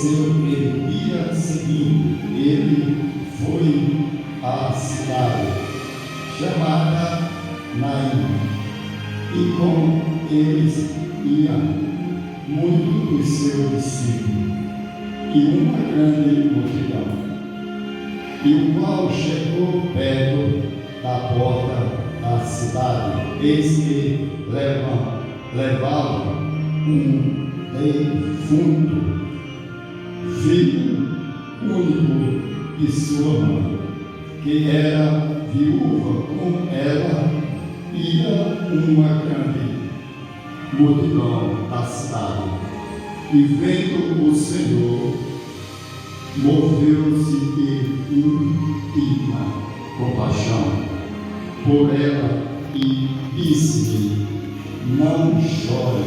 aconteceu que no dia seguinte ele foi à cidade chamada Naim, e com eles iam muitos dos seus discípulos e uma grande multidão. E o qual chegou perto da porta da cidade, eis que levava um defunto, filho único de sua mãe, que era viúva. Com ela ia uma grande multidão da cidade. E vendo o Senhor, moveu-se de íntima compaixão por ela e disse-lhe: não chore.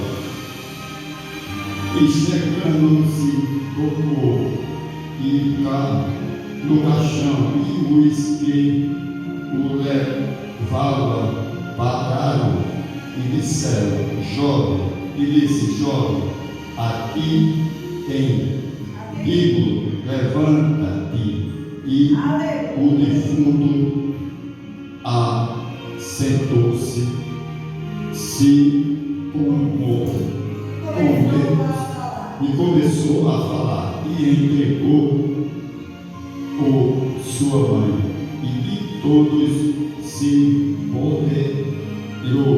E chegando-se, tocou e no caixão, e os que o levavam pararam e disseram: jovem, e disse: jovem, aqui tem digo, levanta-te. E o defunto assentou-se, se commoveu e começou a falar, e entregou sua mãe, e de todos se poderou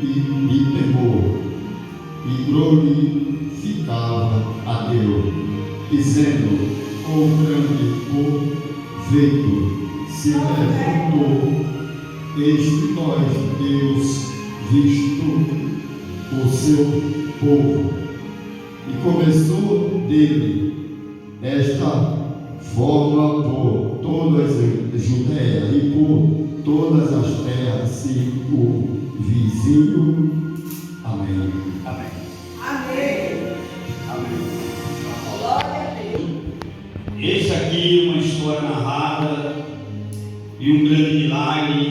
e temor, e glorificava a Deus, dizendo: com grande proveito se levantou este nós Deus, visto o seu povo. E começou dele esta forma por toda a Judéia e por todas as terras e o vizinho. Amém. Amém. Amém. Amém. Glória a Deus. Esse aqui é uma história narrada e um grande milagre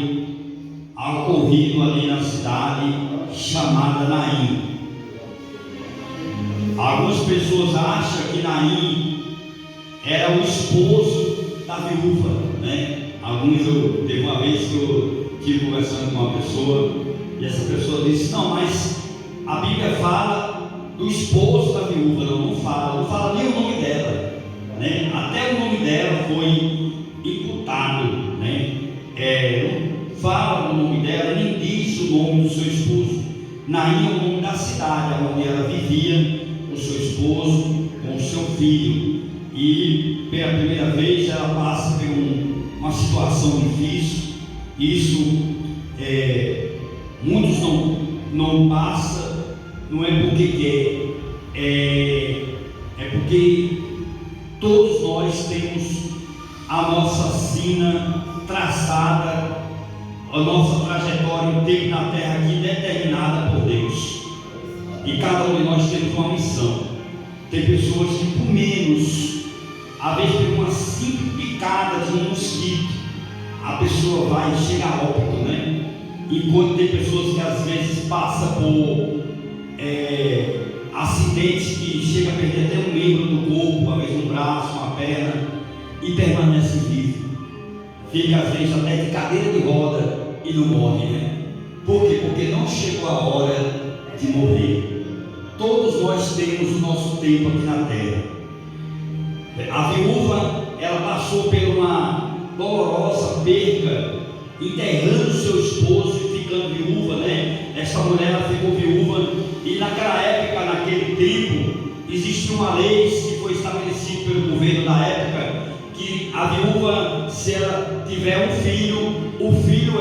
ocorrido ali na cidade chamada Naim. Algumas pessoas acham que Naim era o esposo da viúva, né? Teve uma vez que eu estive conversando com uma pessoa e essa pessoa disse: não, mas a Bíblia fala do esposo da viúva, não fala nem o nome dela, né? Até o nome dela foi imputado, né? Não fala do nome dela, nem diz o nome do seu esposo. Naim é o nome da cidade onde ela vivia, com o seu esposo, com o seu filho. E pela primeira vez ela passa por uma situação difícil. Isso muitos não passam, não é porque quer, é porque todos nós temos a nossa sina traçada, a nossa trajetória inteira na terra aqui determinada por Deus. E cada um de nós temos uma missão. Tem pessoas que por menos, às vezes por uma simples picada de um mosquito, a pessoa vai chegar a óbito, né? Enquanto tem pessoas que às vezes passam por acidentes que chega a perder até um membro do corpo, às vezes um braço, uma perna, e permanece vivo. Fica às vezes até de cadeira de roda e não morre, né? Por quê? Porque não chegou a hora de morrer. Todos nós temos o nosso tempo aqui na terra. A viúva, ela passou por uma dolorosa perca, enterrando seu esposo e ficando viúva, né? Essa mulher, ela ficou viúva, e naquela época, naquele tempo, existia uma lei que foi estabelecida pelo governo da época, que a viúva, se ela tiver um filho, o filho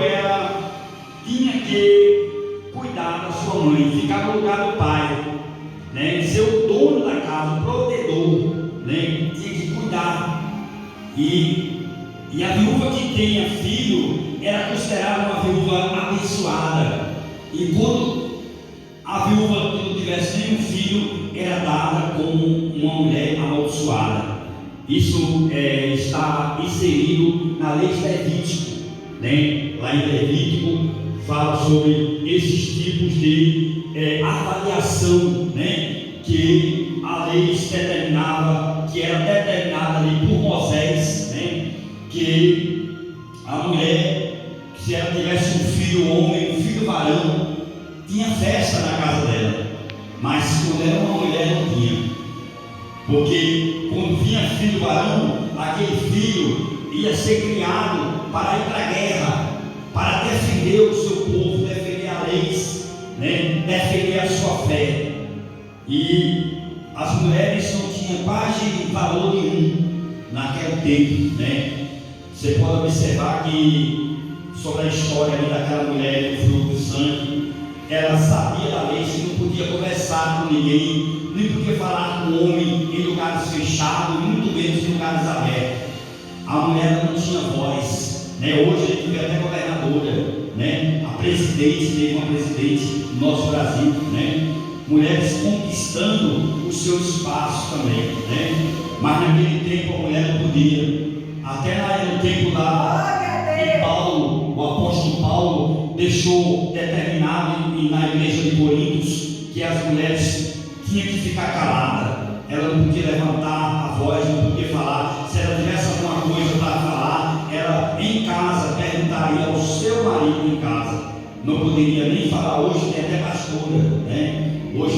tinha que cuidar da sua mãe, ficar no lugar do pai, né? Ser o dono da casa, o provedor, né? Tinha que cuidar. E a viúva que tinha filho era considerada uma viúva abençoada. E quando a viúva que não tivesse nenhum filho era dada como uma mulher amaldiçoada. Isso está inserido na lei de Levítico, né? Lá em Levítico fala sobre esses tipos de avaliação, né? Que a lei determinava, que era determinada ali por Moisés, né? Que a mulher, se ela tivesse um filho homem, um filho varão, tinha festa na casa dela. Mas quando era uma mulher não tinha. Porque quando vinha filho varão, aquele filho ia ser criado para ir para a guerra, para defender o seu povo, defender a lei, né? Defender a sua fé. E as mulheres não tinham quase valor nenhum naquele tempo, né? Você pode observar que sobre a história ali daquela mulher do fruto do sangue, ela sabia da lei, se não podia conversar com ninguém, nem podia falar com o homem em lugares fechados, muito menos em lugares abertos. A mulher não tinha voz, né? Hoje a gente vê até governadora, né? A presidente, teve uma presidente no nosso Brasil, né? Mulheres conquistando o seu espaço também, né? Mas naquele tempo a mulher não podia. Até lá no tempo lá de Paulo, o apóstolo Paulo deixou determinado na igreja de Coríntios que as mulheres tinham que ficar caladas. Ela não podia levantar a voz, não podia falar. Se ela tivesse alguma coisa para falar, ela em casa perguntaria ao seu marido em casa. Não poderia nem falar. Hoje tem até pastora, né? Hoje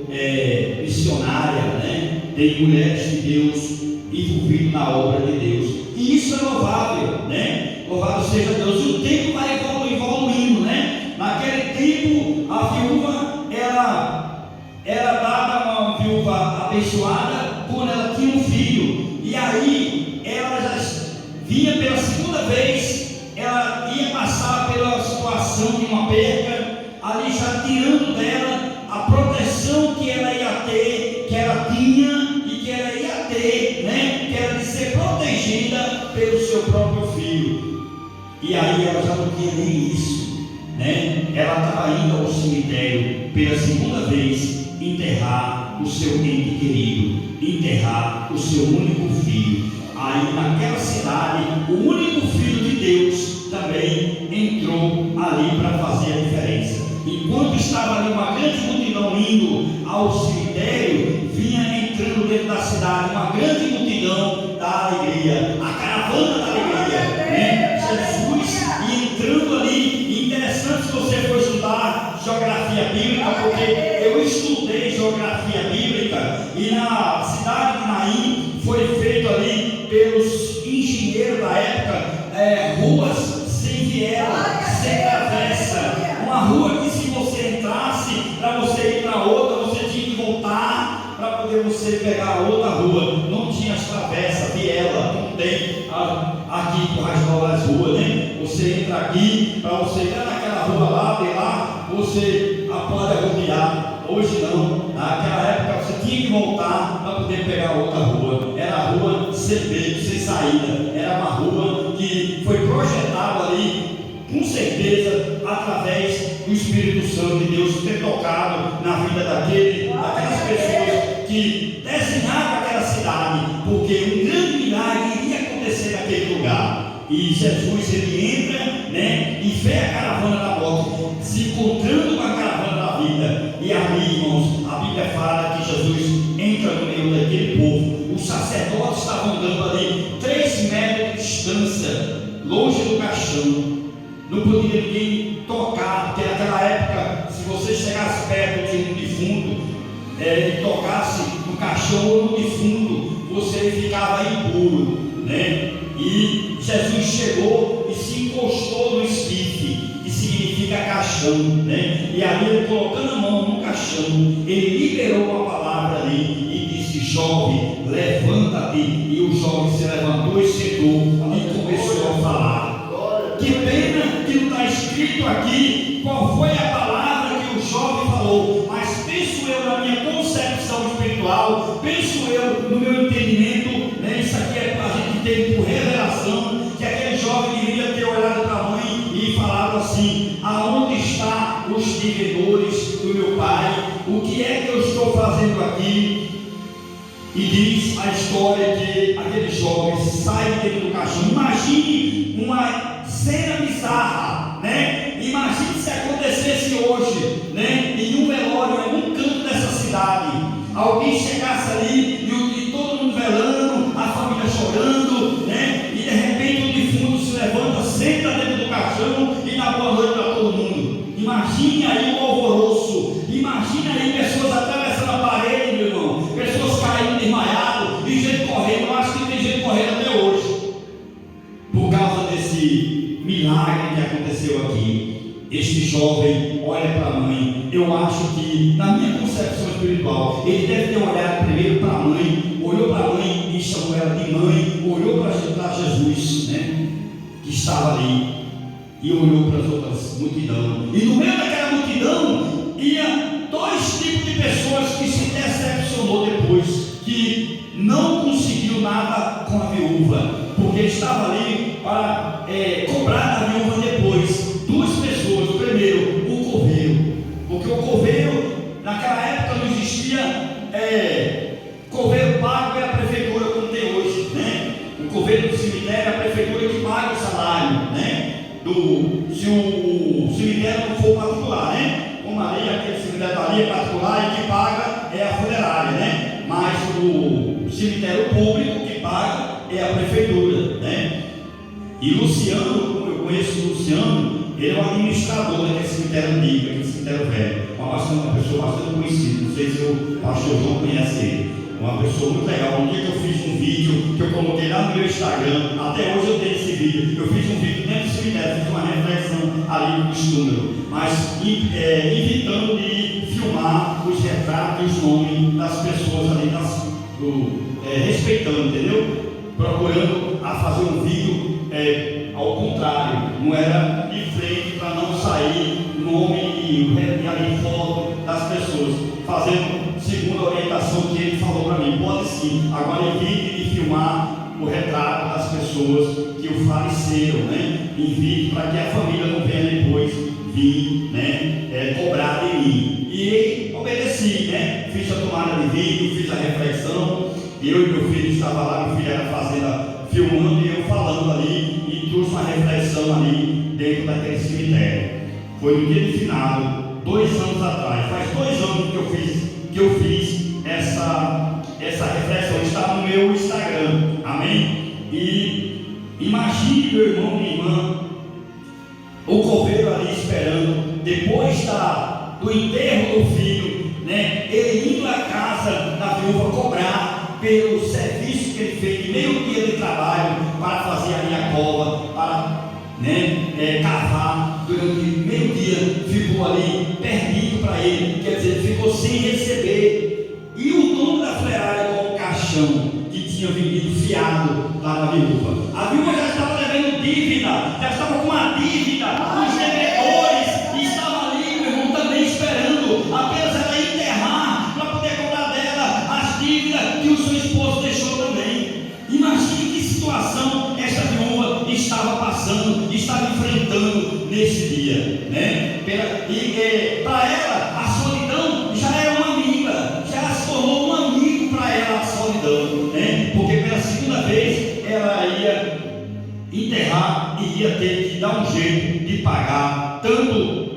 tem missionária, né? Tem mulheres de Deus envolvidas na obra de Deus. E isso é louvável, né? Louvado seja Deus. E o tempo vai evoluindo, né? Naquele tempo, a viúva era dada uma viúva abençoada quando ela tinha um filho. E aí, ela já vinha pela segunda vez, ela ia passar pela situação de uma perca, ali já tirando dela a proteção que ela ia ter, que ela tinha e que ela ia ter, né? Que era de ser protegida pelo seu próprio filho. E aí ela já não tinha nem isso, né? Ela estava indo ao cemitério pela segunda vez enterrar o seu ente querido, enterrar o seu único filho. Aí naquela cidade, o único filho de Deus também entrou ali para fazer a diferença. Enquanto estava ali uma grande multidão indo ao cemitério, vinha entrando dentro da cidade uma grande multidão da alegria, a caravana da alegria, né? Jesus ia entrando ali. Interessante se você for estudar geografia bíblica, porque eu estudei geografia bíblica e na cidade de Naim foi feito ali pelos engenheiros da época ruas sem viela, sem travessa, uma rua que se você entrasse, para você ir para outra, você tinha que voltar para poder você pegar a outra rua. Não tinha as travessas, viela, não tem aqui por as ruas, né? Você entra aqui, para você entrar naquela rua lá, de lá, você pode rodear. Hoje não, naquela época você tinha que voltar para poder pegar outra rua. Era a rua sem beco, sem saída. Era uma rua que foi projetada ali, com certeza, através do Espírito Santo de Deus ter tocado na vida daquelas pessoas que desenharam aquela cidade, porque um grande milagre iria acontecer naquele lugar. E Jesus, ele entra, né, e vê a caravana da morte se encontrando com a caravana da vida. E ali, irmãos, a Bíblia fala que Jesus entra no meio daquele povo. Os sacerdotes estavam andando ali 3 metros de distância, longe do caixão. Não podia ninguém tocar, porque naquela época, se você chegasse perto de um defunto e tocasse no caixão ou no defunto, você ficava impuro, né? E Jesus chegou e se encostou no esquife, que significa caixão, né? E ali ele, colocando a mão no caixão, ele liberou uma palavra ali e disse: jovem, levanta-te. E o jovem se levantou e sentou e começou a falar. Que pena que não está escrito aqui qual foi a palavra que o jovem falou, mas penso eu na minha concepção espiritual, penso eu no meu entendimento, né? Isso aqui é para a gente ter por revelação, que aquele jovem deveria ter olhado para a mãe e falado assim: aonde estão os devedores do meu pai? O que é que eu estou fazendo aqui? E diz a história que aquele jovem sai dentro do caixão. Imagine uma cena bizarra, né? Imagine se acontecesse hoje, né? Em um velório, em um canto dessa cidade. alguém chegasse ali e todo mundo velando, a família chorando, né? E de repente o defunto se levanta, senta dentro do caixão e dá boa noite para todo mundo. Imagine aí o alvoroço, imagine aí pessoas atravessando a parede, meu irmão, pessoas caindo desmaiadas e gente correndo. Eu acho que tem gente correndo até hoje por causa desse milagre que aconteceu aqui. Este jovem olha para a mãe. Eu acho que, na minha concepção espiritual, ele deve ter olhado primeiro para a mãe, olhou para a mãe e chamou ela de mãe, olhou para Jesus, né, que estava ali, e olhou para as outras multidão. E no meio daquela multidão ia dois tipos de pessoas que se decepcionou depois, que não conseguiu nada com a viúva, porque estava ali para cobrar da viúva depois. Duas pessoas. Primeiro, o coveiro, porque o coveiro naquela época não existia coveiro pago pela prefeitura como tem hoje, né? O coveiro do cemitério é a prefeitura que paga o salário, né? Se o cemitério não for particular, né? Como ali, aquele cemitério ali é particular e que paga é a funerária, né? Mas o cemitério público que paga é a prefeitura, né? E Luciano, como eu conheço o Luciano, ele é o administrador daquele cemitério antigo, aquele cemitério velho. Uma pessoa bastante conhecida. Não sei se o pastor João conhece ele. Uma pessoa muito legal. Um dia que eu fiz um vídeo que eu coloquei lá no meu Instagram, até hoje eu tenho esse vídeo. Eu fiz um vídeo dentro do cemitério, fiz uma reflexão ali dos números, mas evitando de filmar os retratos e os nomes das pessoas ali, respeitando, entendeu? Procurando a fazer um vídeo ao contrário, não era de frente para não sair nome e ali foto das pessoas, fazendo segundo a orientação que ele falou para mim. Pode sim, agora evite de filmar o retrato das pessoas que o faleceram, né? Evite para que a família não venha depois vir, né, cobrar de mim. E obedeci, né? Fiz a tomada de vídeo, fiz a reflexão. Eu e meu filho estava lá, meu filho era fazenda filmando e eu falando ali, e trouxe uma reflexão ali dentro daquele cemitério. Foi no dia de finado, 2 anos atrás. Faz 2 anos que eu fiz essa reflexão. Está no meu Instagram, amém? E imagine, meu irmão, minha irmã, o coveiro ali esperando, depois do enterro do filho, né? Ele indo à casa da viúva cobrar pelo serviço que ele fez de meio dia de trabalho para fazer ali a cova, para cavar durante meio dia, ficou ali perdido para ele, quer dizer, ficou sem receber. E o dono da funerária com o caixão que tinha vendido fiado lá na viúva. A viúva já estava devendo dívida, já estava com uma dívida, os devedores estavam ali, meu irmão, também esperando apenas ela enterrar para poder cobrar dela as dívidas que o seu esposo deixou também. Imagine que situação essa viúva estava passando, estava enfrentando nesse dia, né? Para ela a solidão já era uma amiga, já se tornou um amigo para ela a solidão, né? Porque pela segunda vez ela ia enterrar e ia ter que dar um jeito de pagar tanto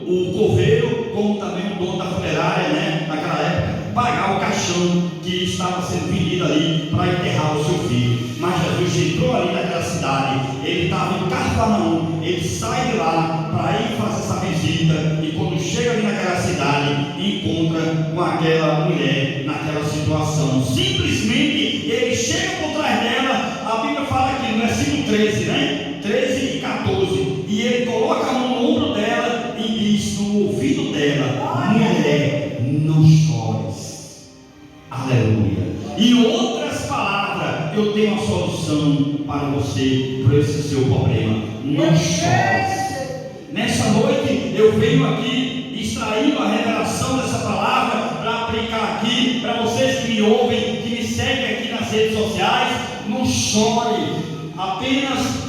o coveiro como também o dono da funerária, né? Naquela época, pagar o caixão que estava sendo vendido ali para enterrar o seu filho. Mas Jesus entrou ali naquela cidade, ele estava em Cafarnaum, ele sai de lá para ir fazer essa visita, e quando chega ali naquela cidade, encontra com aquela mulher naquela situação. Simplesmente ele chega por trás dela, a Bíblia fala aqui no versículo 13, né? 13 e 14, e ele coloca a mão no ombro dela e diz no ouvido dela: mulher, não chores. Aleluia. Em outras palavras, eu tenho uma solução para você, para esse seu problema. Não chores. Nessa noite eu venho aqui extraindo a revelação dessa palavra para aplicar aqui para vocês que me ouvem, que me seguem aqui nas redes sociais. Não chore, apenas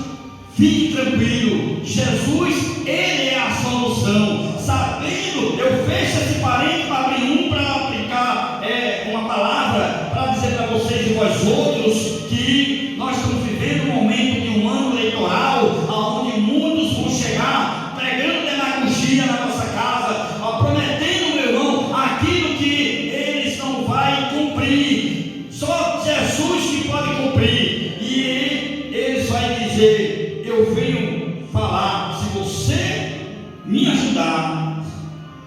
fique tranquilo. Jesus, ele é a solução. Sabendo, eu fecho esse parênteses para abrir para aplicar uma palavra para dizer para vocês e vós outros que nós estamos vivendo um momento de um ano eleitoral, onde muitos vão chegar pregando demagogia na nossa casa, prometendo, meu irmão, aquilo que eles não vão pode cumprir. E eles vão dizer: eu venho falar, se você me ajudar,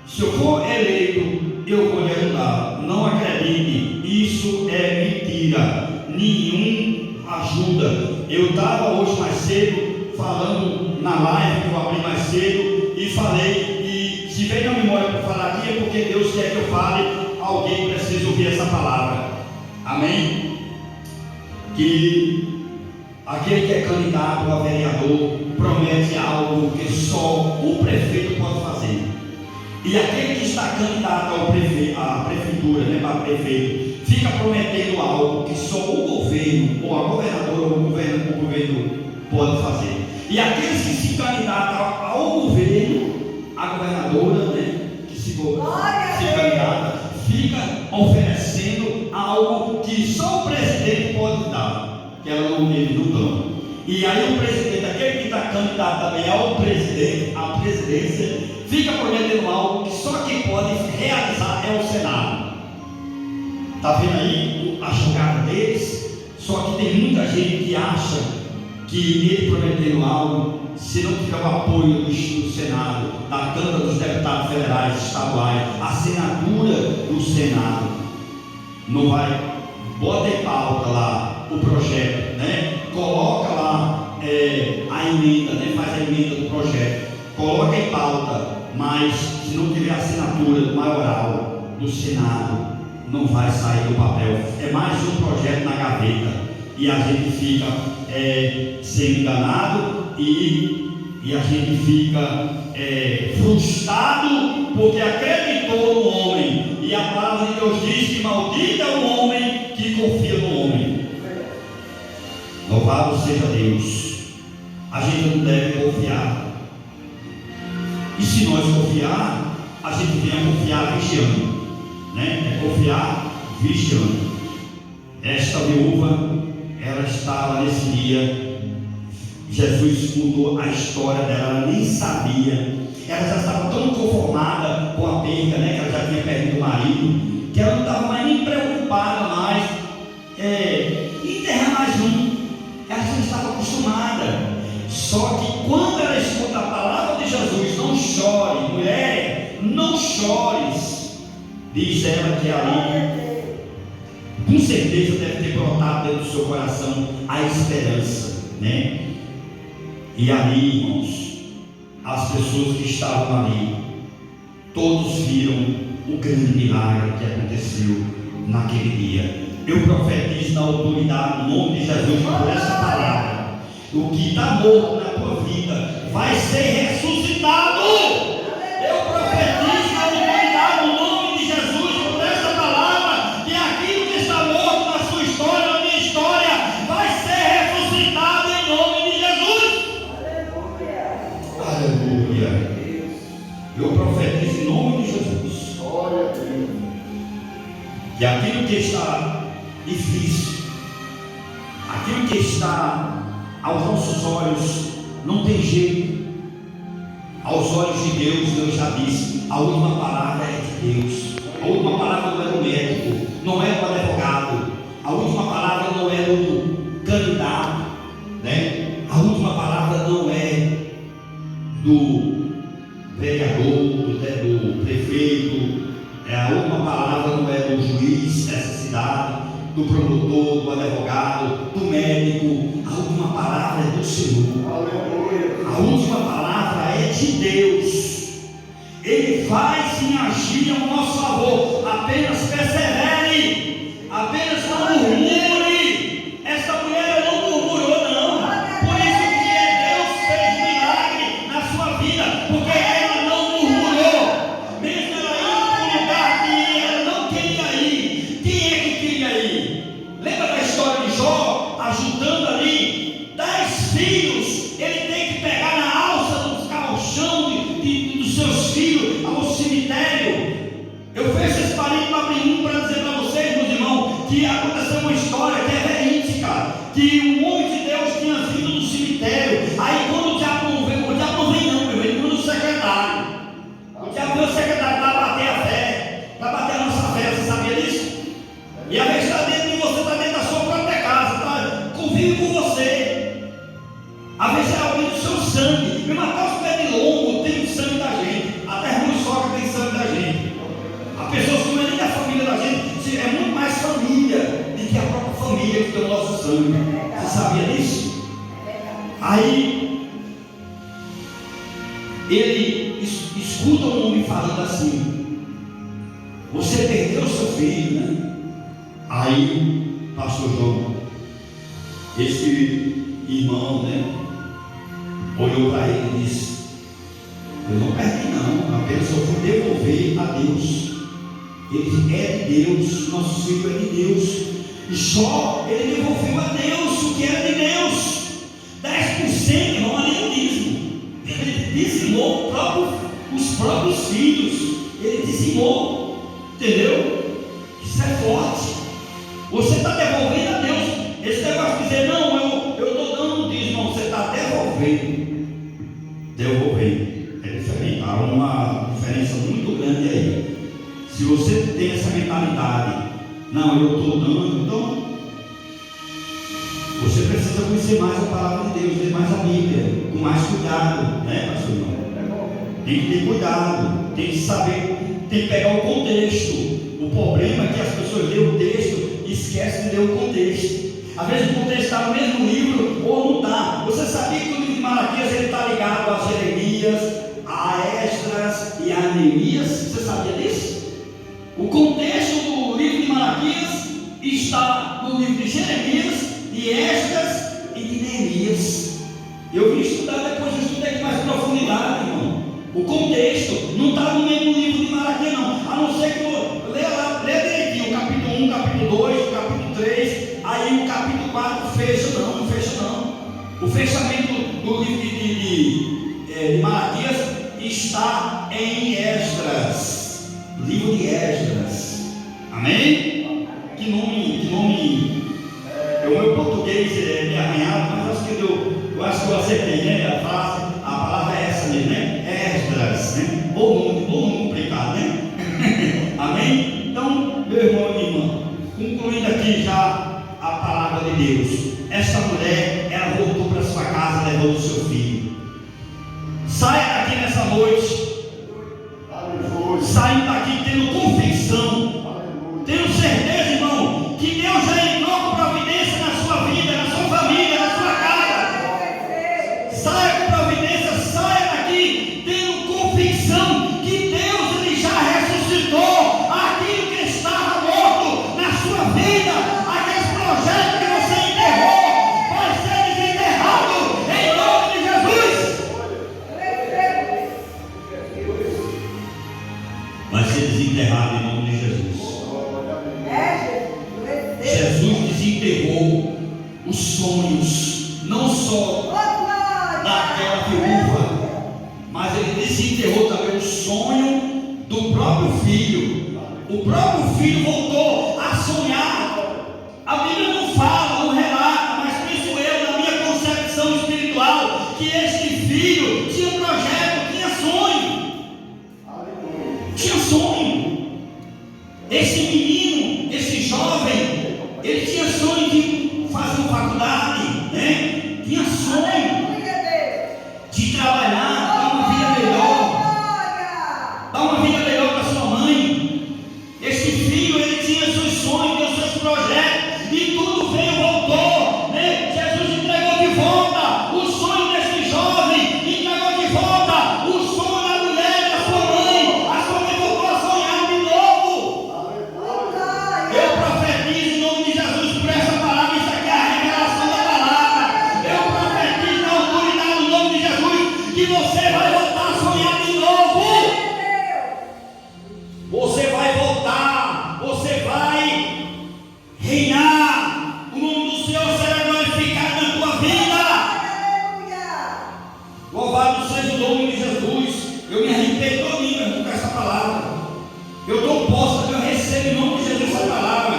se eu for eleito, eu vou lhe ajudar. Não acredite, isso é mentira. Nenhum ajuda. Eu estava hoje mais cedo falando na live que eu abri mais cedo e falei, e se vem na memória para falar aqui é porque Deus quer que eu fale. Alguém precisa ouvir essa palavra. Amém? Que aquele que é candidato a vereador promete algo que só o prefeito pode fazer. E aquele que está candidato à prefeitura, né, para prefeito, fica prometendo algo que só o governo, ou a governadora, ou o governo pode fazer. E aqueles que se candidatam ao governo, a governadora, né, que se candidata, fica oferecendo algo que só o presidente pode dar, que ela não teve no plano. E aí o presidente, aquele que está candidato também ao presidente, à presidência, fica prometendo algo que só quem pode realizar é o Senado. Está vendo aí a jogada deles? Só que tem muita gente que acha que ele prometendo algo, se não tiver o apoio do Senado, da Câmara dos Deputados Federais, Estaduais, a assinatura do Senado, não vai. Bota em pauta lá o projeto, né? Coloca lá a emenda, né? Faz a emenda do projeto, coloca em pauta, mas se não tiver assinatura do maioral do Senado, não vai sair do papel. É mais um projeto na gaveta e a gente fica sendo enganado e a gente fica frustrado porque acreditou no homem. E a palavra de Deus diz que maldito é o homem que confia no homem. Louvado seja Deus. A gente não deve confiar. E se nós confiar, a gente tem a confiar vigiando, né? É confiar vigiando. Esta viúva, ela estava nesse dia. Jesus contou a história dela, ela nem sabia. Ela já estava tão conformada com a perda, né? Que ela já tinha perdido o marido, que ela não estava mais nem preocupada mais em enterrar mais um. Ela já estava acostumada. Só que quando ela escuta a palavra de Jesus, não chore, mulher, não chores, diz ela que ali, com certeza deve ter brotado dentro do seu coração a esperança, né? E ali, irmãos, as pessoas que estavam ali, todos viram o grande milagre que aconteceu naquele dia. Eu profetizo na autoridade, no nome de Jesus, por essa palavra. O que está morto na tua vida vai ser ressuscitado. Eu profetizo na autoridade, no nome de Jesus, por essa palavra, que aquilo que está morto na sua história, na minha história, vai ser ressuscitado em nome de Jesus. Aleluia. Aleluia. Eu profetizo em nome de Jesus. Glória a Deus. Que aquilo que está difícil, aquilo que está aos nossos olhos não tem jeito. Aos olhos de Deus, Deus já disse, a última palavra é de Deus. A última palavra não é do médico, não é do advogado, a última palavra não é do candidato, né? A última palavra não é do vereador, do prefeito, a última palavra não é do juiz dessa cidade, do promotor, do advogado, do médico. A última palavra é do Senhor. Aleluia. A última palavra é de Deus. Ele vai sim agir ao nosso favor. Apenas persevere, apenas não murmure. Essa mulher não murmurou, não. Por isso que Deus fez milagre na sua vida, porque ela não murmurou. Mesmo ela indo para um lugar que ela não queria ir. Quem é que queria ir? Lembra da história de Jó, ajudando ali 10 filhos? Ele tem que pegar na alça do caixão dos seus filhos ao cemitério. Eu fecho esse parênteses para abrir para dizer para vocês, meus irmãos, que aconteceu uma história que é verídica, que um homem de Deus tinha vindo no cemitério. Aí quando o diabo não vem, não, meu irmão, quando o secretário, o diabo veio o secretário para bater a fé, para bater a nossa fé. Você sabia disso? E a vez está dentro de você, está dentro da sua própria casa. o nosso sangue. Você sabia disso? Aí ele escuta um homem falando assim: você perdeu seu filho, né? Aí, pastor João, esse irmão, né, olhou para ele e disse: eu não perdi não, apenas eu fui devolver a Deus. Ele é de Deus, nosso filho é de Deus, e só ele devolveu a Deus o que era de Deus. 10%, irmão, ali é o dízimo. Ele dizimou os próprios filhos, ele dizimou, entendeu? Isso é forte. Você está devolvendo a Deus. Esse negócio de dizer, não, eu estou dando o dízimo, não, você está devolvendo. Devolvendo é diferente. Há uma diferença muito grande aí. Se você tem essa mentalidade, não, eu estou dando, então você precisa conhecer mais a palavra de Deus, ler mais a Bíblia, com mais cuidado, né, pastor? Tem que ter cuidado, tem que saber, tem que pegar o contexto. O problema é que as pessoas lêem o texto e esquecem de ler o contexto. Às vezes o contexto está no mesmo livro ou não está. Você sabia que o livro de Malaquias está ligado a Jeremias, a Esdras e a Neemias? Você sabia disso? O contexto do livro de Malaquias está no livro de Jeremias, de Esdras e de Neemias. Eu vim estudar depois, eu estudei com mais profundidade, irmão. O contexto não está no mesmo livro de Malaquias, não. A não ser que eu lê direitinho o capítulo 1, capítulo 2, o capítulo 3, aí o capítulo 4 fecha, não fecha não. O fechamento do livro de Malaquias está em Esdras. Livro de Esdras. Amém? Que nome. O meu português é meio arranhado, mas acho que eu acertei, né? A palavra é essa mesmo, né? Esdras, né? Ou nome complicado, né? Amém? Então, meu irmão e minha irmã, concluindo aqui já a palavra de Deus. Essa mulher, ela voltou para sua casa levando o seu filho. Saia daqui nessa noite. Saindo daqui tendo convicção, tendo certeza, irmão, que Deus já entrou com providência na sua vida, na sua família, na sua casa. Saia com providência, saia daqui tendo convicção que Deus ele já ressuscitou aquilo que estava morto na sua vida. Aqueles projetos que você enterrou vai ser desenterrado em nome de Jesus. Vai ser desenterrado em nome de Jesus. Jesus desenterrou os sonhos, não só daquela viúva, mas ele desenterrou também o sonho do próprio filho. O próprio filho voltou a sonhar. A Bíblia não fala, não relata, mas penso eu, na minha concepção espiritual, que este filho tinha projeto, tinha sonho. Tinha sonho. Esse menino, esse jovem, ele tinha sonho de fazer uma faculdade, né? Tinha sonho de trabalhar, dar uma vida melhor, dar uma vida melhor para sua mãe. Esse filho, ele tinha seus sonhos, tinha seus projetos, e tudo veio, voltou, né? Jesus entregou de volta o sonho desse jovem, entregou de volta o sonho da mulher, da sua mãe. A sua mãe voltou a sonhar de novo. Eu profetizo em nome de Jesus por essa palavra. Isso aqui é a revelação da palavra. Eu profetizo na autoridade do nome de Jesus que você vai voltar a sonhar de novo. Você vai voltar, você vai reinar. O nome do Senhor será glorificado na tua vida. Louvado seja o nome de Jesus. Eu me arrependo todinho com essa palavra. Eu dou posse, eu recebo em nome de Jesus essa palavra.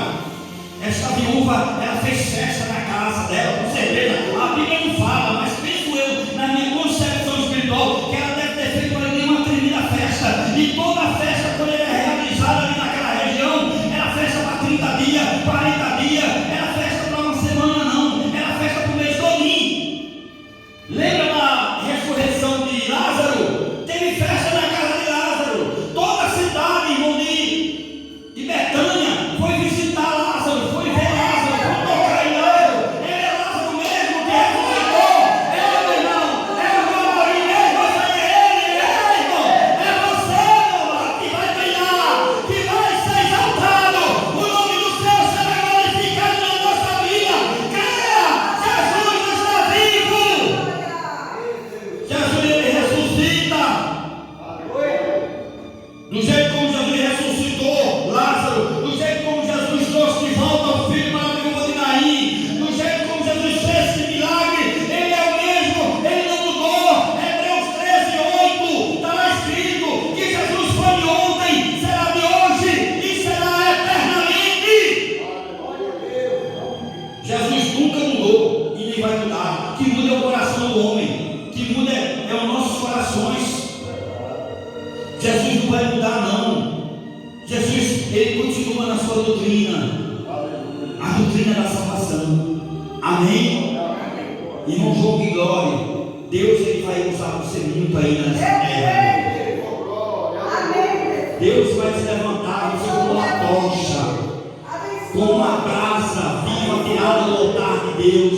Esta viúva, ela fez festa na casa dela, com certeza. A Bíblia não fala, mas penso eu, na minha concepção espiritual, que ela deve ter feito ali uma tremenda festa. E toda a festa, quando ela é realizada ali naquela região, era festa para 30 dias, 40 dias, era festa para uma semana, não, era festa para o mês todinho. Lembra da ressurreição de Lázaro? Teve festa na casa de Lázaro. Toda a cidade, irmão, de Betânia foi visitar Lázaro, foi ver Lázaro, foi tocar em Lázaro. Jesus nunca mudou e nem vai mudar. O que muda é o coração do homem. O que muda é os nossos corações. Jesus não vai mudar, não. Jesus, ele continua na sua doutrina. A doutrina da salvação. Amém? Irmão João de glória. Deus, ele vai usar você muito ainda nessa terra. Deus vai se levantar você como uma tocha, como uma brasa viva tirada do altar de Deus.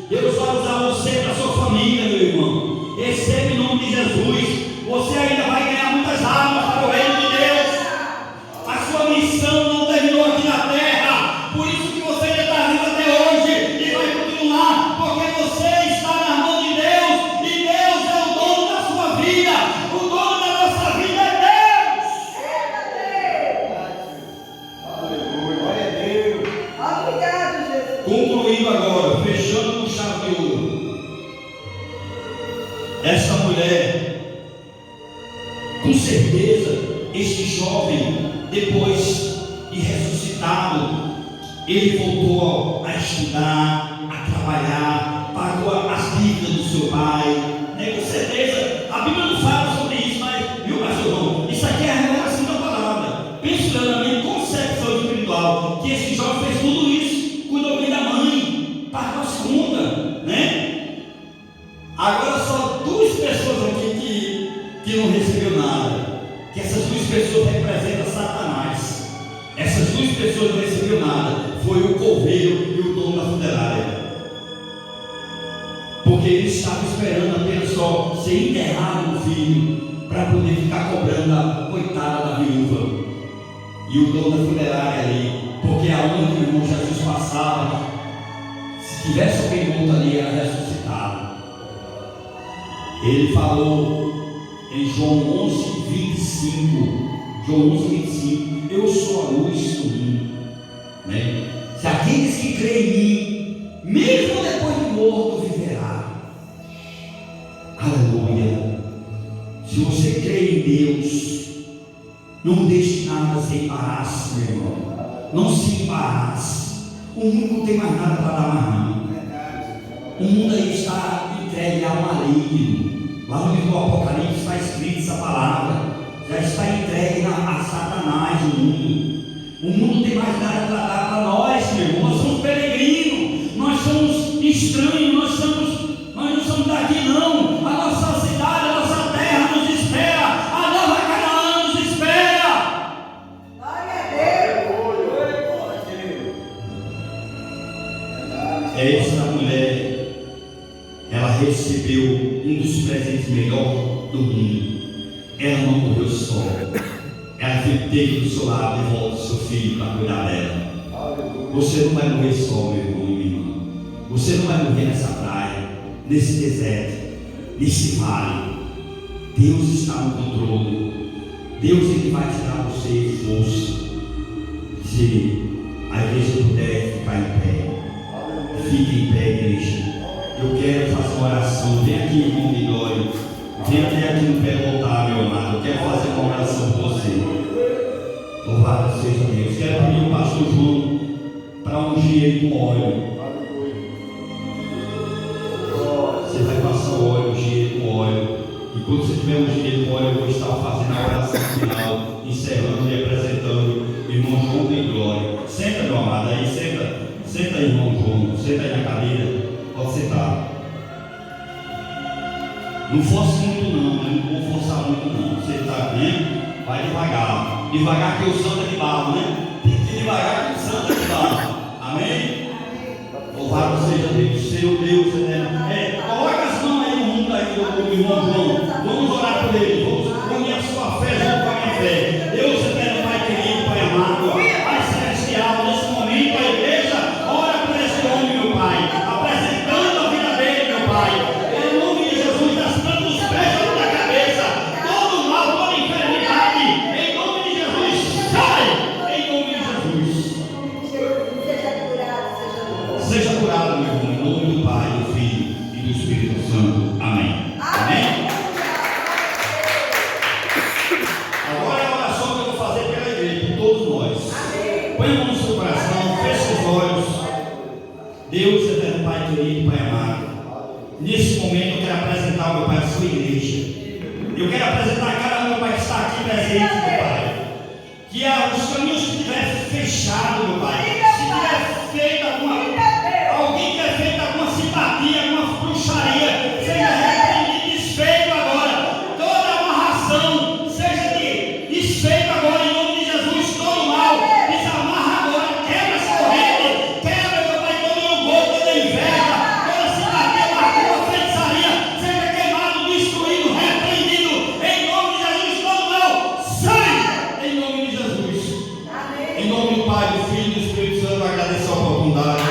Deus vai usar você para sua família, meu irmão. Recebe em nome de Jesus. Você ainda vai ganhar muitas almas para o reino de Deus. A sua missão não terminou aqui na terra. Por isso que você ainda está vivo até hoje e vai continuar, porque você está na mão de Deus e Deus é o dono da sua vida. O dono da nossa vida é Deus. Obrigado, Jesus. Concluindo agora, fechando com chave de ouro. Essa mulher, com certeza, este jovem, depois de ressuscitado, ele voltou a estudar, a trabalhar, pagou as dívidas do seu pai, né? Com certeza, a Bíblia não fala sobre isso, mas, viu, pastor João? Isso aqui é a revelação da palavra. Penso na minha concepção espiritual, que esse jovem fez tudo isso, cuidou bem da mãe, pagou a segunda, né? Agora só duas pessoas aqui que não recebeu nada, que essas duas pessoas representam Satanás. Essas duas pessoas não receberam nada, foi o coveiro e o dono da funerária, porque ele estava esperando apenas só ser enterrado no filho, para poder ficar cobrando a coitada da viúva. E o dono da funerária ali, porque aonde o irmão Jesus passava, se tivesse alguém morto ali, era ressuscitado. Ele falou em João 11:25, João 11:25, eu sou a luz do mundo, né? Se aqueles que creem em mim, mesmo depois de morto, viverá. Aleluia. Se você crê em Deus, não deixe nada se embaraçar, meu irmão. Não se embarace. O mundo não tem mais nada para dar mais não. O mundo aí está entregue ao maligno. Lá no livro do Apocalipse está escrito essa palavra. Já está entregue a Satanás o mundo. O mundo não tem mais nada para dar para nós, meu irmão. Nós somos peregrinos, nós somos estranhos, nós não somos daqui não. A nossa cidade, a nossa terra nos espera, a nova Canaã nos espera. Glória a Deus. Essa mulher, ela recebeu um dos presentes melhores do mundo. Ela não morreu só. Ela teve do seu lado e volta seu filho para cuidar dela. Você não vai morrer só, meu irmão e minha irmã. Você não vai morrer nessa praia, nesse deserto, nesse vale. Deus está no controle. Deus é que vai tirar você força. Se a igreja puder ficar em pé, fique em pé, igreja. Eu quero fazer uma oração. Vem aqui, irmão de glória. Vem até aqui no pé do altar, meu amado. Eu quero fazer uma oração por você. Louvado seja Deus. Quero pedir o pastor João para ungir ele com óleo. Você vai passar o óleo, ungir ele com óleo. E quando você estiver ungindo ele com óleo, eu vou estar fazendo a oração final, encerrando e apresentando o irmão João de glória. Senta, meu amado, aí, senta. Senta aí, irmão João. Senta aí na cadeira. Pode sentar. Não force muito não, né? Não vou forçar muito não. Você está vendo? Vai devagar. Devagar que o santo é de barro, né? Tem que ir devagar que o santo é de barro. Amém? Louvado seja Deus. Seu Deus eterno. Coloca as mãos aí no mundo aí do irmão João. Vamos orar por ele. Vamos unir a sua fé junto com a minha fé. Deus eterno, Pai querido, Pai amado, Pai celestial, nesse momento a igreja ora por esse homem, meu Pai, apresentando a vida dele, meu Pai. Em nome de Jesus, das plantas dos pés da cabeça, todo mal, toda enfermidade, em nome de Jesus, sai! Em nome de Jesus. Seja curado, meu irmão, em nome do Pai, do Filho e do Espírito Santo. Amém. Amém. Agora é a oração que eu vou fazer pela igreja, por todos nós. Põe a mão no seu coração, feche os olhos. Deus, eterno Pai querido, Pai amado, nesse momento eu quero apresentar, meu Pai, a sua igreja. Eu quero apresentar cada um, meu Pai, que está aqui presente, meu Pai. Que os caminhos que estiver fechado, meu Pai, se tiver feito alguém tiver feito alguma simpatia, alguma bruxaria, seja repreendido e desfeito agora. Toda amarração seja desfeito agora, em nome de Jesus. Todo mal, desamarra agora, quebra essa corrente, quebra, meu Pai, todo orgulho, toda inveja, toda simpatia, toda feitiçaria, seja queimado, destruído, repreendido, em nome de Jesus. Todo mal, sai, em nome de Jesus. Em nome do Pai, do Filho e do Espírito Santo, eu agradeço a oportunidade.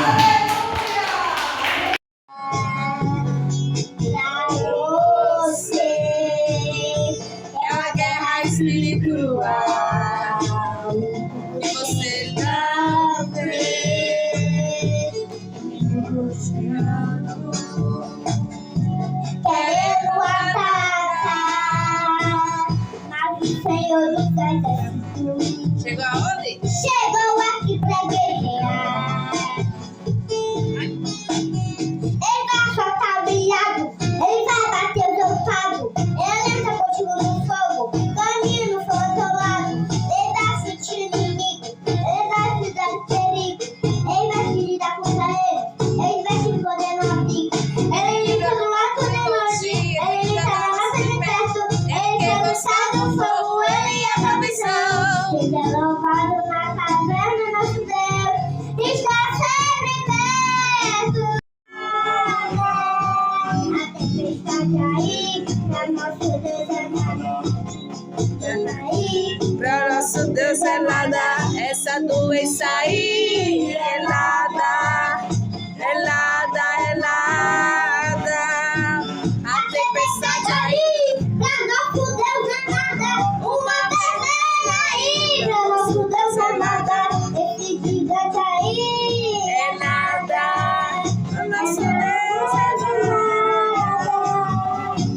É uma guerra espiritual e você não vê. Querendo atacar, mas o Senhor nos faz. Chegou aonde? Chegou aqui pra guerrear. Ele vai soltar o viado, ele vai bater o zompado. Ele entra contigo no fogo, caminho no fogo atolado. Ele vai sentir inimigo, ele vai se dar perigo. Ele vai se lidar contra ele vai se esconder no abrigo. Ele limpa do lado de longe, ele limpa da massa de perto. Ele quer gostar do fogo, ele é a missão. Seja louvado na caverna, nosso Deus está sempre perto. A tempestade aí, pra nosso Deus é nada. Pra nosso Deus é nada, essa doença aí é nada, é nada, é nada. A tempestade aí, pra nosso Deus é nada. Uma veneno aí, pra nosso Deus é nada. Esse gigante aí é nada, pra nosso Deus é nada.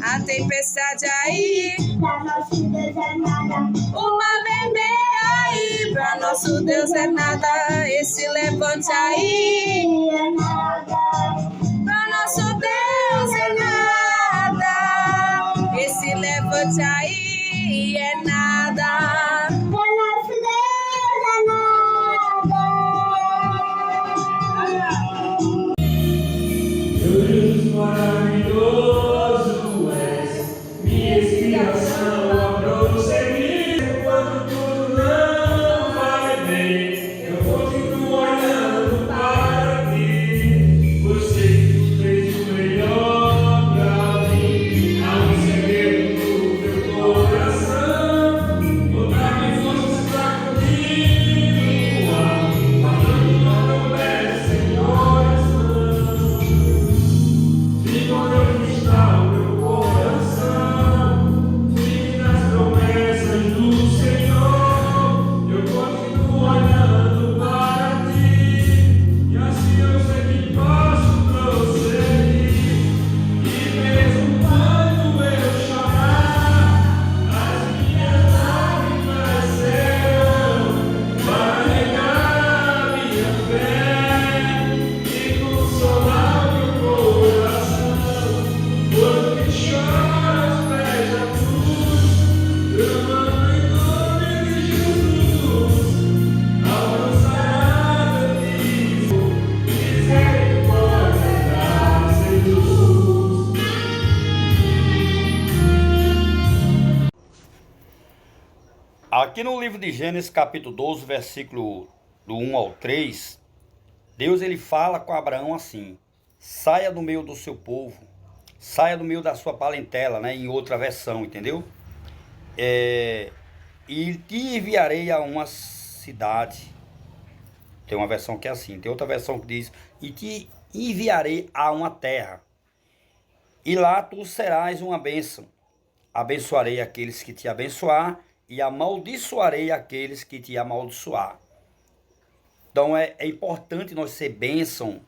A tempestade aí, pra nosso Deus é nada. Uma vermelha aí, pra nosso Deus é nada. Esse levante aí é nada, pra nosso Deus é nada. Esse levante aí é nada, pra nosso Deus é nada. Meu Deus maravilhoso tu és, minha inspiração a prosseguir. Quando tudo não vai bem, eu continuo olhando para ti. Você que fez o melhor pra mim. Há um segredo no teu coração. Outra forças pra continuar, falando uma promessa em coração. Fica onde está o meu coração, fique nas promessas do Senhor. Eu continuo olhando para ti, e assim eu sei que posso prosseguir. E mesmo quando eu chorar, as minhas lágrimas serão para regar minha fé e consolar meu coração. Quando que chora aos pés da cruz, clamando em nome de Jesus, alcançará de ti misericórdia da Jesus. Aqui no livro de Gênesis, capítulo 12, versículo do 1 ao 3, Deus ele fala com Abraão assim: saia do meio do seu povo, saia do meio da sua parentela, né? Em outra versão, entendeu? E te enviarei a uma cidade. Tem uma versão que é assim, tem outra versão que diz: e te enviarei a uma terra, e lá tu serás uma bênção. Abençoarei aqueles que te abençoar, e amaldiçoarei aqueles que te amaldiçoar. Então é importante nós ser bênção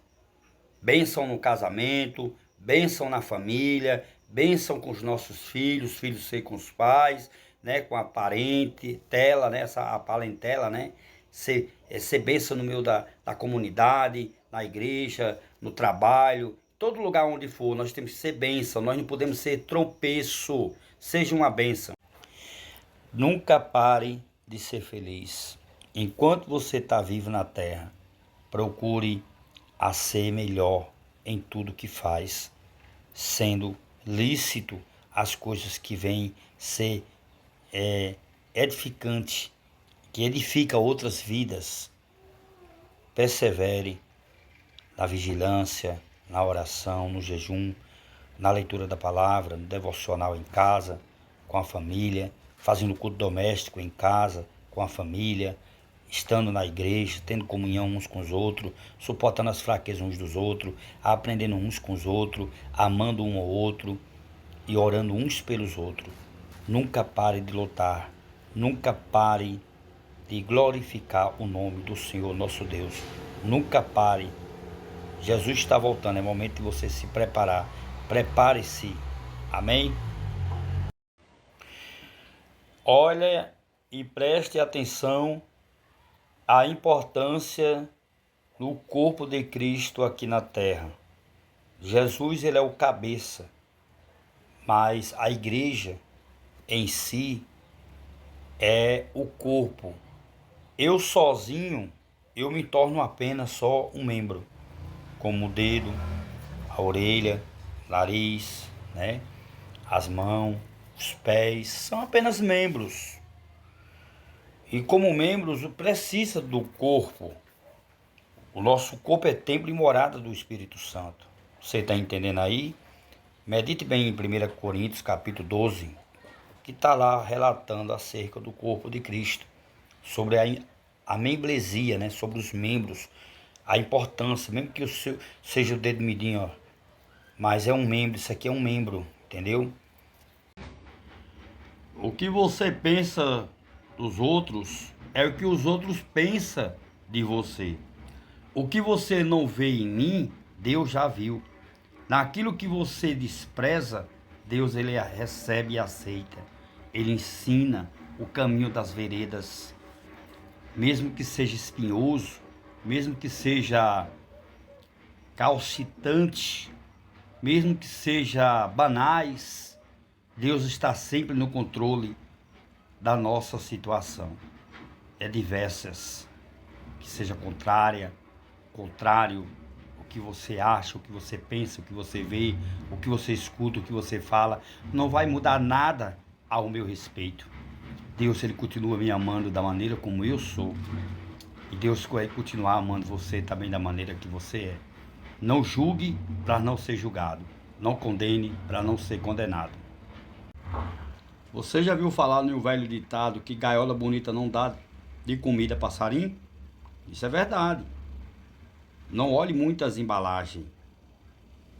no casamento, bênção na família, bênção com os nossos filhos ser com os pais, né, com a parentela, né, a parentela, né, ser bênção no meio da comunidade, na igreja, no trabalho, todo lugar onde for, nós temos que ser bênção, nós não podemos ser tropeço, seja uma bênção. Nunca pare de ser feliz. Enquanto você está vivo na terra, procure a ser melhor em tudo que faz, sendo lícito as coisas que vêm ser edificante, que edifica outras vidas. Persevere na vigilância, na oração, no jejum, na leitura da palavra, no devocional em casa, com a família, fazendo culto doméstico em casa, com a família, estando na igreja, tendo comunhão uns com os outros, suportando as fraquezas uns dos outros, aprendendo uns com os outros, amando um ao outro e orando uns pelos outros. Nunca pare de lutar, nunca pare de glorificar o nome do Senhor nosso Deus. Nunca pare. Jesus está voltando, é momento de você se preparar. Prepare-se. Amém? Olha e preste atenção à importância do corpo de Cristo aqui na terra. Jesus, ele é o cabeça, mas a igreja em si é o corpo. Eu sozinho, eu me torno apenas só um membro, como o dedo, a orelha, nariz, né? As mãos, os pés, são apenas membros. E como membros, precisa do corpo. O nosso corpo é templo e morada do Espírito Santo. Você está entendendo aí? Medite bem em 1 Coríntios capítulo 12, que está lá relatando acerca do corpo de Cristo, sobre a membresia, né? Sobre os membros, a importância, mesmo que o seu seja o dedo midinho, ó, mas é um membro, isso aqui é um membro, entendeu? O que você pensa dos outros é o que os outros pensam de você. O que você não vê em mim, Deus já viu. Naquilo que você despreza, Deus ele recebe e aceita. Ele ensina o caminho das veredas, mesmo que seja espinhoso, mesmo que seja calcitante, mesmo que seja banais, Deus está sempre no controle da nossa situação. É diversas, que seja contrário, o que você acha, o que você pensa, o que você vê, o que você escuta, o que você fala, não vai mudar nada ao meu respeito. Deus, ele continua me amando da maneira como eu sou. E Deus vai continuar amando você também da maneira que você é. Não julgue para não ser julgado. Não condene para não ser condenado. Você já viu falar no velho ditado que gaiola bonita não dá de comida a passarinho? Isso é verdade. Não olhe muito as embalagens.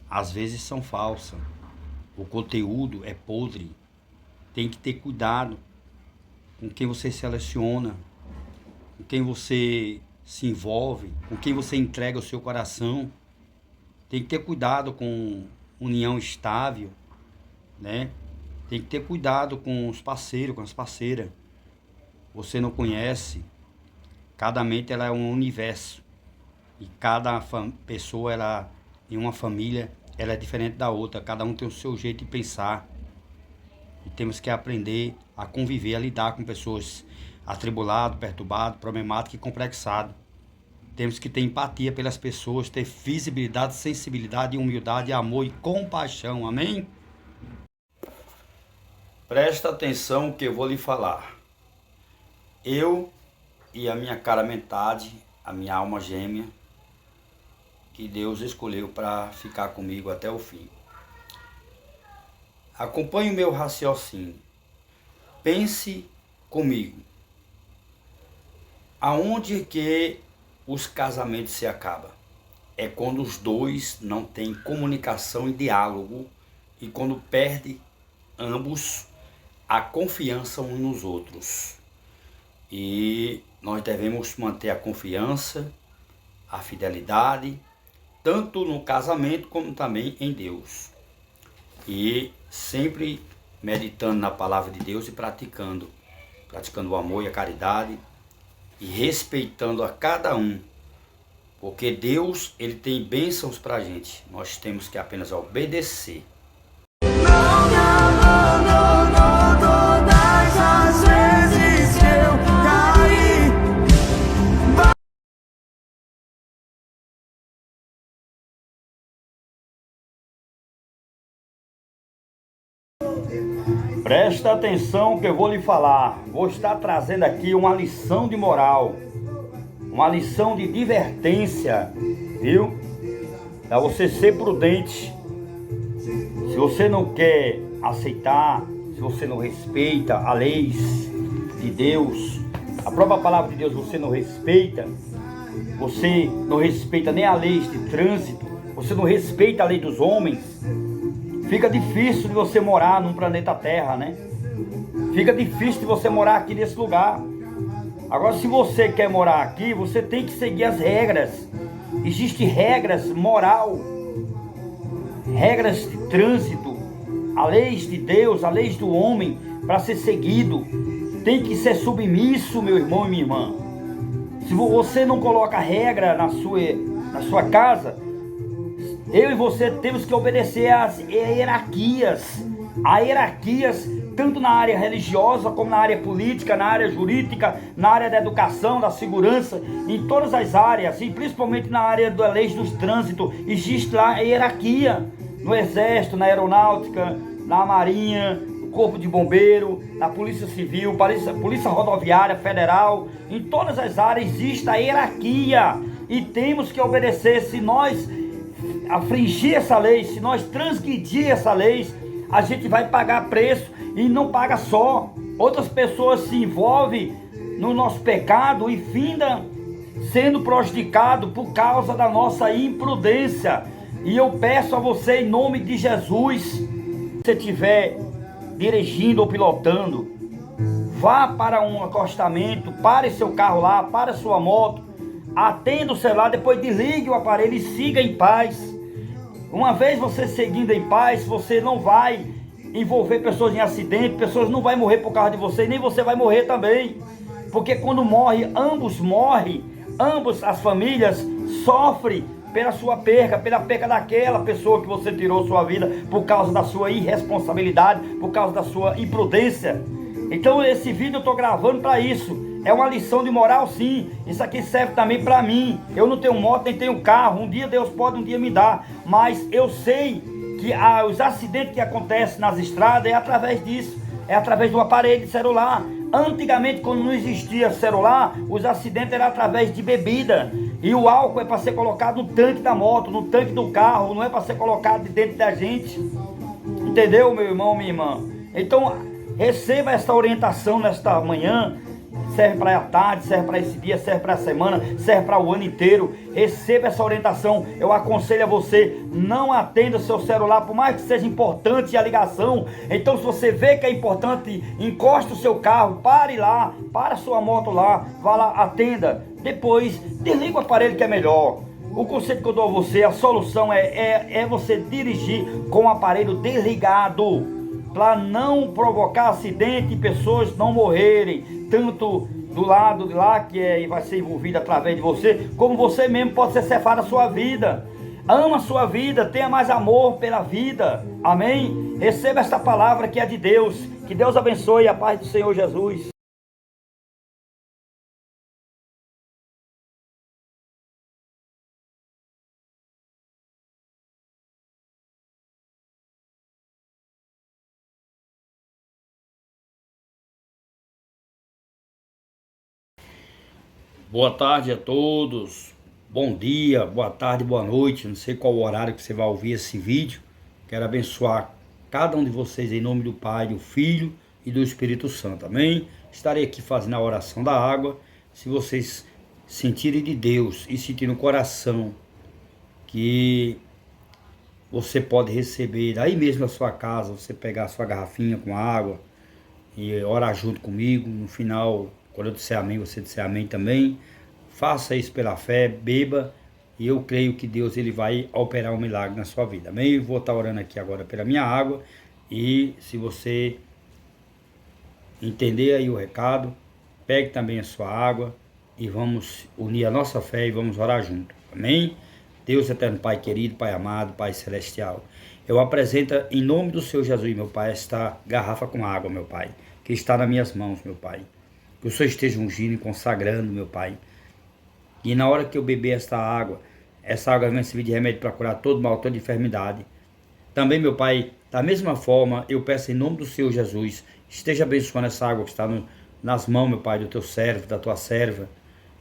Às vezes são falsas. O conteúdo é podre. Tem que ter cuidado com quem você seleciona, com quem você se envolve, com quem você entrega o seu coração. Tem que ter cuidado com união estável, né? Tem que ter cuidado com os parceiros, com as parceiras. Você não conhece. Cada mente ela é um universo. E cada pessoa, ela, em uma família, ela é diferente da outra. Cada um tem o seu jeito de pensar. E temos que aprender a conviver, a lidar com pessoas atribuladas, perturbadas, problemáticas e complexadas. Temos que ter empatia pelas pessoas, ter visibilidade, sensibilidade, humildade, amor e compaixão. Amém? Presta atenção no que eu vou lhe falar. Eu e a minha cara metade, a minha alma gêmea, que Deus escolheu para ficar comigo até o fim. Acompanhe o meu raciocínio. Pense comigo. Aonde que os casamentos se acabam? É quando os dois não têm comunicação e diálogo e quando perde ambos a confiança uns nos outros. E nós devemos manter a confiança, a fidelidade, tanto no casamento como também em Deus. E sempre meditando na palavra de Deus e praticando o amor e a caridade e respeitando a cada um, Porque Deus, ele tem bênçãos para a gente. Nós temos que apenas obedecer. Todas as vezes que eu caí. Presta atenção que eu vou lhe falar. Vou estar trazendo aqui uma lição de moral, uma lição de advertência, viu? Para você ser prudente. Se você não quer aceitar, se você não respeita a lei de Deus, a própria palavra de Deus você não respeita, você não respeita nem a lei de trânsito, você não respeita a lei dos homens, fica difícil de você morar num planeta Terra, né? Fica difícil de você morar aqui nesse lugar. Agora, se você quer morar aqui, você tem que seguir as regras. Existem regras moral, regras de trânsito, a leis de Deus, a leis do homem, para ser seguido. Tem que ser submisso, meu irmão e minha irmã. Se você não coloca regra na sua casa, eu e você temos que obedecer às hierarquias. Há hierarquias tanto na área religiosa, como na área política, na área jurídica, na área da educação, da segurança, em todas as áreas, e principalmente na área da lei do trânsito, existe lá a hierarquia. No exército, na aeronáutica, na marinha, no corpo de bombeiro, na polícia civil, polícia rodoviária federal, em todas as áreas existe a hierarquia, e temos que obedecer. Se nós afligir essa lei, se nós transgredir essa lei, a gente vai pagar preço, e não paga só, outras pessoas se envolvem no nosso pecado e findam sendo prejudicado por causa da nossa imprudência. E eu peço a você, em nome de Jesus, se você estiver dirigindo ou pilotando, vá para um acostamento, pare seu carro lá, pare sua moto, atenda o celular, depois desligue o aparelho e siga em paz. Uma vez você seguindo em paz, você não vai envolver pessoas em acidente, pessoas não vão morrer por causa de você, nem você vai morrer também. Porque quando morre, ambos as famílias sofrem pela sua perca, pela perca daquela pessoa que você tirou sua vida por causa da sua irresponsabilidade, por causa da sua imprudência. Então esse vídeo eu estou gravando para isso. É uma lição de moral, sim. Isso aqui serve também para mim. Eu não tenho moto, nem tenho carro. Um dia Deus pode, um dia me dar. Mas eu sei que os acidentes que acontecem nas estradas é através disso. É através do aparelho de celular. Antigamente, quando não existia celular, os acidentes eram através de bebida. E o álcool é para ser colocado no tanque da moto, no tanque do carro. Não é para ser colocado dentro da gente. Entendeu, meu irmão, minha irmã? Então, receba essa orientação nesta manhã. Serve para a tarde, serve para esse dia, serve para a semana, serve para o ano inteiro. Receba essa orientação. Eu aconselho a você, não atenda o seu celular, por mais que seja importante a ligação. Então, se você vê que é importante, encoste o seu carro, pare lá, para a sua moto lá, vá lá, atenda. Depois, desliga o aparelho, que é melhor. O conselho que eu dou a você, a solução é você dirigir com o aparelho desligado, para não provocar acidente e pessoas não morrerem, tanto do lado de lá, que vai ser envolvido através de você, como você mesmo pode ser cefado da sua vida. Ama a sua vida, tenha mais amor pela vida, amém? Receba esta palavra que é de Deus, que Deus abençoe, a paz do Senhor Jesus. Boa tarde a todos, bom dia, boa tarde, boa noite, não sei qual o horário que você vai ouvir esse vídeo. Quero abençoar cada um de vocês em nome do Pai, do Filho e do Espírito Santo, amém? Estarei aqui fazendo a oração da água. Se vocês sentirem de Deus e sentirem no coração que você pode receber aí mesmo na sua casa, você pegar a sua garrafinha com água e orar junto comigo, no final, quando eu disser amém, você disser amém também. Faça isso pela fé, beba, e eu creio que Deus ele vai operar um milagre na sua vida, amém? Eu vou estar orando aqui agora pela minha água, e se você entender aí o recado, pegue também a sua água, e vamos unir a nossa fé e vamos orar junto. Amém? Deus eterno, Pai querido, Pai amado, Pai celestial, eu apresento em nome do Senhor Jesus, meu Pai, esta garrafa com água, meu Pai, que está nas minhas mãos, meu Pai. Que o Senhor esteja ungindo e consagrando, meu Pai. E na hora que eu beber essa água vai servir de remédio para curar todo mal, toda enfermidade. Também, meu Pai, da mesma forma, eu peço em nome do Senhor Jesus, esteja abençoando essa água que está nas mãos, meu Pai, do teu servo, da tua serva.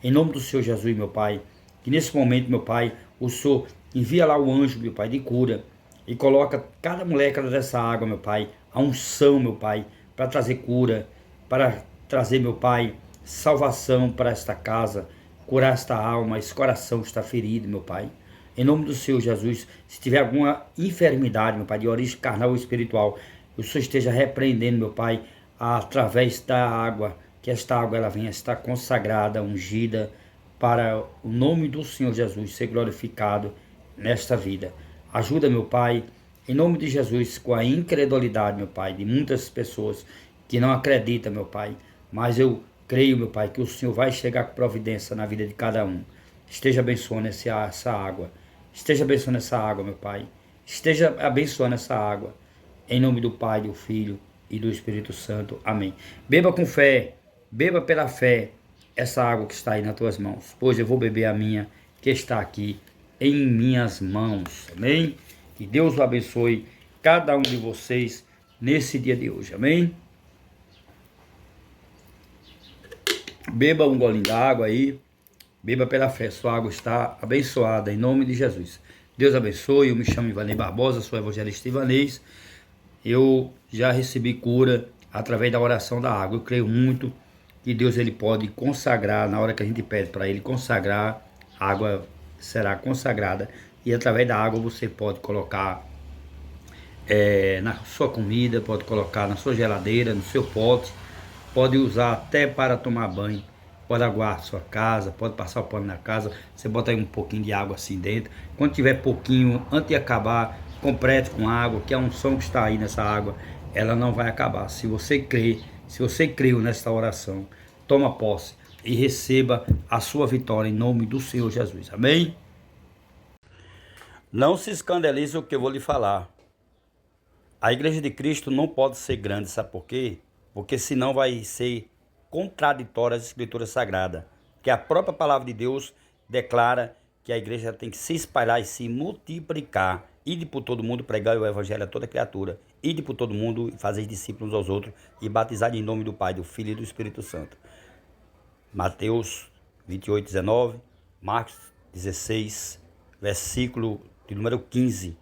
Em nome do Senhor Jesus, meu Pai, que nesse momento, meu Pai, o Senhor envia lá o anjo, meu Pai, de cura e coloca cada molécula dessa água, meu Pai, a unção, meu Pai, para trazer cura, para trazer, meu Pai, salvação para esta casa, curar esta alma, esse coração que está ferido, meu Pai. Em nome do Senhor Jesus, se tiver alguma enfermidade, meu Pai, de origem carnal ou espiritual, o Senhor esteja repreendendo, meu Pai, através da água, que esta água ela venha estar consagrada, ungida, para o nome do Senhor Jesus ser glorificado nesta vida. Ajuda, meu Pai, em nome de Jesus, com a incredulidade, meu Pai, de muitas pessoas que não acreditam, meu Pai, mas eu creio, meu Pai, que o Senhor vai chegar com providência na vida de cada um. Esteja abençoando essa água. Esteja abençoando essa água, meu Pai. Esteja abençoando essa água. Em nome do Pai, do Filho e do Espírito Santo. Amém. Beba com fé. Beba pela fé essa água que está aí nas tuas mãos. Pois eu vou beber a minha que está aqui em minhas mãos. Amém? Que Deus o abençoe cada um de vocês nesse dia de hoje. Amém? Beba um golinho d'água aí. Beba pela fé. Sua água está abençoada em nome de Jesus. Deus abençoe. Eu me chamo Ivanei Barbosa, sou evangelista Ivanês. Eu já recebi cura através da oração da água. Eu creio muito que Deus ele pode consagrar, na hora que a gente pede para ele consagrar, a água será consagrada. E através da água você pode colocar na sua comida, pode colocar na sua geladeira, no seu pote, pode usar até para tomar banho, pode aguar a sua casa, pode passar o pano na casa, você bota aí um pouquinho de água assim dentro. Quando tiver pouquinho, antes de acabar, complete com água, que a unção que está aí nessa água, ela não vai acabar. Se você creu nesta oração, toma posse e receba a sua vitória em nome do Senhor Jesus. Amém? Não se escandalize o que eu vou lhe falar. A Igreja de Cristo não pode ser grande, sabe por quê? Porque senão vai ser contraditória às Escrituras Sagradas. Que a própria palavra de Deus declara que a igreja tem que se espalhar e se multiplicar. Ide por todo mundo, pregar o evangelho a toda criatura. Ide por todo mundo e fazer discípulos uns aos outros e batizar em nome do Pai, do Filho e do Espírito Santo. Mateus 28, 19, Marcos 16, versículo de número 15.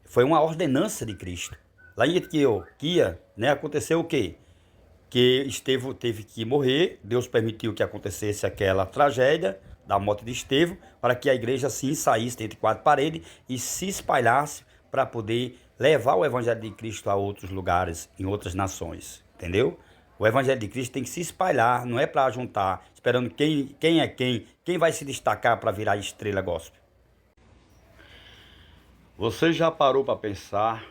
Foi uma ordenança de Cristo. Lá em Antioquia, aconteceu o quê? Que Estevão teve que morrer. Deus permitiu que acontecesse aquela tragédia da morte de Estevão, para que a igreja assim saísse entre quatro paredes e se espalhasse para poder levar o evangelho de Cristo a outros lugares, em outras nações, entendeu? O evangelho de Cristo tem que se espalhar, não é para juntar, esperando quem vai se destacar para virar estrela gospel. Você já parou para pensar,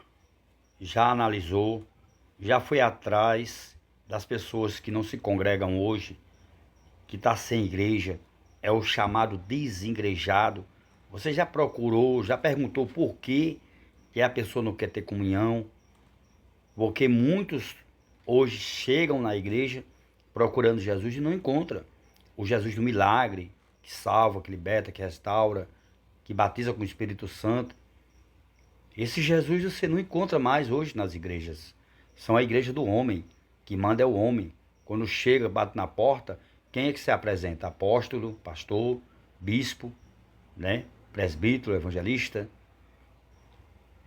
já analisou, já foi atrás das pessoas que não se congregam hoje, que está sem igreja, é o chamado desengrejado? Você já procurou, já perguntou por que a pessoa não quer ter comunhão? Porque muitos hoje chegam na igreja procurando Jesus e não encontram o Jesus do milagre, que salva, que liberta, que restaura, que batiza com o Espírito Santo. Esse Jesus você não encontra mais hoje nas igrejas. São a igreja do homem, que manda é o homem. Quando chega, bate na porta, quem é que se apresenta? Apóstolo, pastor, bispo, presbítero, evangelista.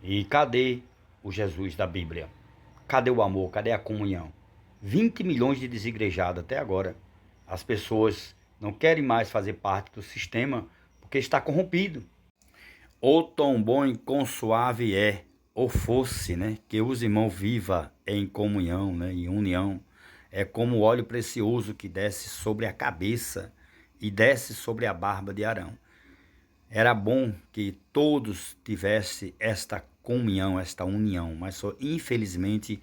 E cadê o Jesus da Bíblia? Cadê o amor? Cadê a comunhão? 20 milhões de desigrejados até agora. As pessoas não querem mais fazer parte do sistema porque está corrompido. Ou tão bom e quão suave é, ou fosse, que os irmãos vivam em comunhão, em união. É como o óleo precioso que desce sobre a cabeça e desce sobre a barba de Arão. Era bom que todos tivessem esta comunhão, esta união, mas só infelizmente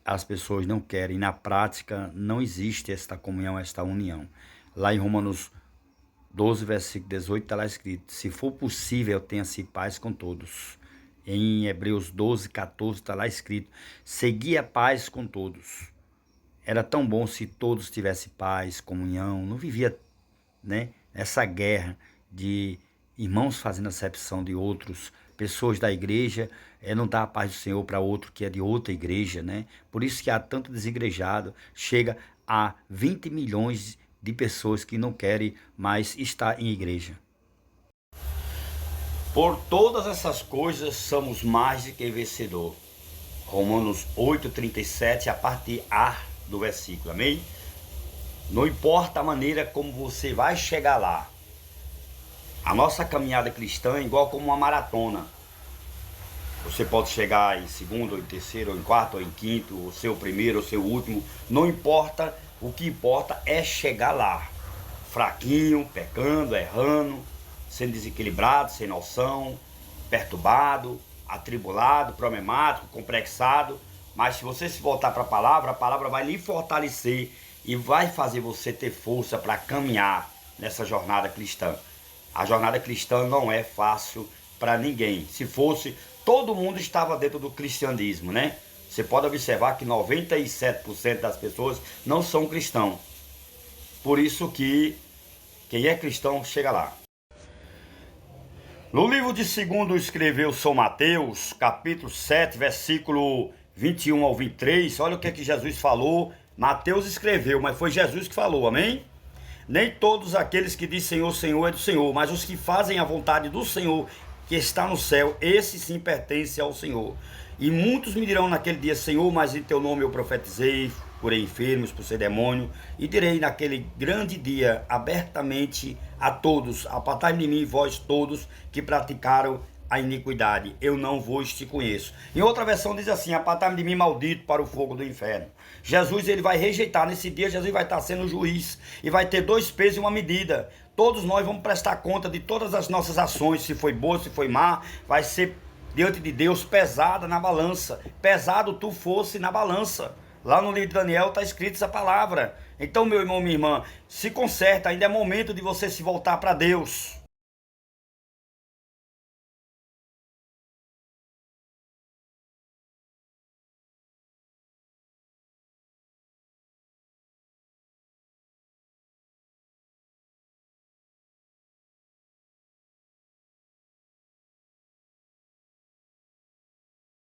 as pessoas não querem. Na prática não existe esta comunhão, esta união. Lá em Romanos 12, versículo 18, está lá escrito: se for possível, tenha-se paz com todos. Em Hebreus 12, 14, está lá escrito: segui a paz com todos. Era tão bom se todos tivessem paz, comunhão, não vivia, né, essa guerra de irmãos fazendo acepção de outros, pessoas da igreja, não dá a paz do Senhor para outro que é de outra igreja, né? Por isso que há tanto desigrejado, chega a 20 milhões de pessoas que não querem mais estar em igreja. Por todas essas coisas somos mais do que vencedor. Romanos 8:37, a parte A do versículo, amém? Não importa a maneira como você vai chegar lá. A nossa caminhada cristã é igual como uma maratona. Você pode chegar em segundo, ou em terceiro, ou em quarto, ou em quinto, ou ser o primeiro, ou ser o último. Não importa, o que importa é chegar lá. Fraquinho, pecando, errando, sendo desequilibrado, sem noção, perturbado, atribulado, problemático, complexado. Mas se você se voltar para a palavra vai lhe fortalecer e vai fazer você ter força para caminhar nessa jornada cristã. A jornada cristã não é fácil para ninguém. Se fosse, todo mundo estava dentro do cristianismo, né? Você pode observar que 97% das pessoas não são cristãos. Por isso que quem é cristão chega lá. No livro de 2 escreveu São Mateus, capítulo 7, versículo 21 ao 23, olha o que é que Jesus falou. Mateus escreveu, mas foi Jesus que falou, amém? Nem todos aqueles que dizem Senhor, Senhor é do Senhor, mas os que fazem a vontade do Senhor que está no céu, esse sim pertence ao Senhor. E muitos me dirão naquele dia: Senhor, mas em teu nome eu profetizei, curei enfermos, expulsei demônio, e direi naquele grande dia abertamente a todos: apartai de mim vós todos que praticaram a iniquidade, eu não vos te conheço. Em outra versão diz assim: apartai de mim, maldito, para o fogo do inferno. Jesus, ele vai rejeitar nesse dia. Jesus vai estar sendo juiz e vai ter 2 pesos e uma medida. Todos nós vamos prestar conta de todas as nossas ações, se foi boa, se foi má, vai ser diante de Deus pesada na balança. Pesado tu fosse na balança. Lá no livro de Daniel está escrito essa palavra. Então, meu irmão, minha irmã, se conserta, ainda é momento de você se voltar para Deus.